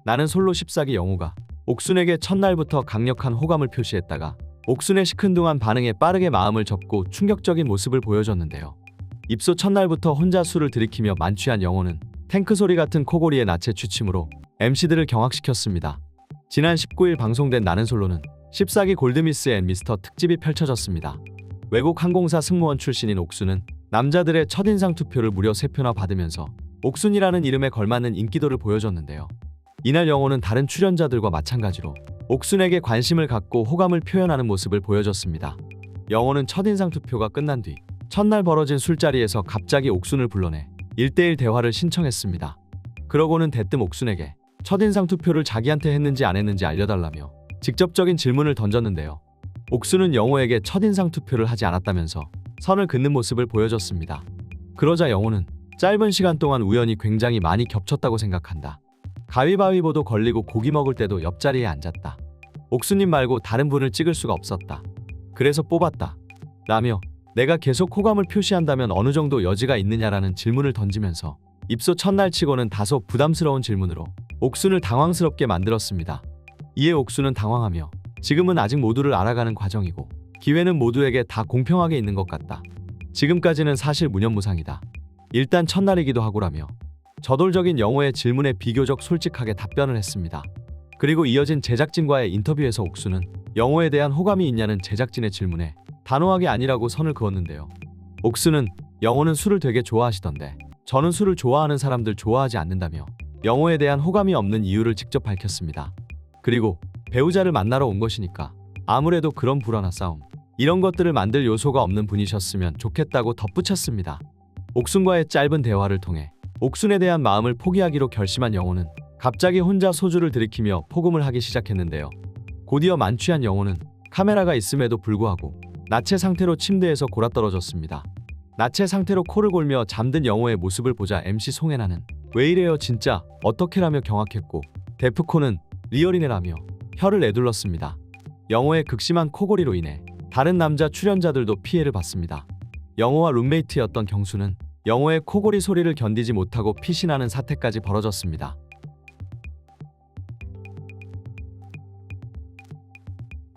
나는 솔로 14기 영호가 옥순에게 첫날부터 강력한 호감을 표시했다가 옥순의 시큰둥한 반응에 빠르게 마음을 접고 충격적인 모습을 보여줬는데요. 입소 첫날부터 혼자 술을 들이키며 만취한 영호는 탱크 소리 같은 코골이의 나체 취침으로 MC들을 경악시켰습니다. 지난 19일 방송된 나는 솔로는 14기 골드미스 앤 미스터 특집이 펼쳐졌습니다. 외국 항공사 승무원 출신인 옥순은 남자들의 첫인상 투표를 무려 3표나 받으면서 옥순이라는 이름에 걸맞는 인기도를 보여줬는데요. 이날 영호는 다른 출연자들과 마찬가지로 옥순에게 관심을 갖고 호감을 표현하는 모습을 보여줬습니다. 영호는 첫인상 투표가 끝난 뒤 첫날 벌어진 술자리에서 갑자기 옥순을 불러내 1대1 대화를 신청했습니다. 그러고는 대뜸 옥순에게 첫인상 투표를 자기한테 했는지 안 했는지 알려달라며 직접적인 질문을 던졌는데요. 옥순은 영호에게 첫인상 투표를 하지 않았다면서 선을 긋는 모습을 보여줬습니다. 그러자 영호는 짧은 시간 동안 우연히 굉장히 많이 겹쳤다고 생각한다. 가위바위보도 걸리고 고기 먹을 때도 옆자리에 앉았다. 옥수님 말고 다른 분을 찍을 수가 없었다. 그래서 뽑았다. 라며 내가 계속 호감을 표시한다면 어느 정도 여지가 있느냐라는 질문을 던지면서 입소 첫날 치고는 다소 부담스러운 질문으로 옥순을 당황스럽게 만들었습니다. 이에 옥순은 당황하며 지금은 아직 모두를 알아가는 과정이고 기회는 모두에게 다 공평하게 있는 것 같다. 지금까지는 사실 무념무상이다. 일단 첫날이기도 하고라며 저돌적인 영호의 질문에 비교적 솔직하게 답변을 했습니다. 그리고 이어진 제작진과의 인터뷰에서 옥수는 영호에 대한 호감이 있냐는 제작진의 질문에 단호하게 아니라고 선을 그었는데요. 옥수는 영호는 술을 되게 좋아하시던데 저는 술을 좋아하는 사람들 좋아하지 않는다며 영호에 대한 호감이 없는 이유를 직접 밝혔습니다. 그리고 배우자를 만나러 온 것이니까 아무래도 그런 불화나 싸움 이런 것들을 만들 요소가 없는 분이셨으면 좋겠다고 덧붙였습니다. 옥순과의 짧은 대화를 통해 옥순에 대한 마음을 포기하기로 결심한 영호는 갑자기 혼자 소주를 들이키며 포금을 하기 시작했는데요. 곧이어 만취한 영호는 카메라가 있음에도 불구하고 나체 상태로 침대에서 골아떨어졌습니다. 나체 상태로 코를 골며 잠든 영호의 모습을 보자 MC 송혜나는 왜 이래요 진짜 어떡해라며 경악했고 데프콘은 리얼이네라며 혀를 내둘렀습니다. 영호의 극심한 코골이로 인해 다른 남자 출연자들도 피해를 봤습니다. 영호와 룸메이트였던 경수는 영호의 코골이 소리를 견디지 못하고 피신하는 사태까지 벌어졌습니다.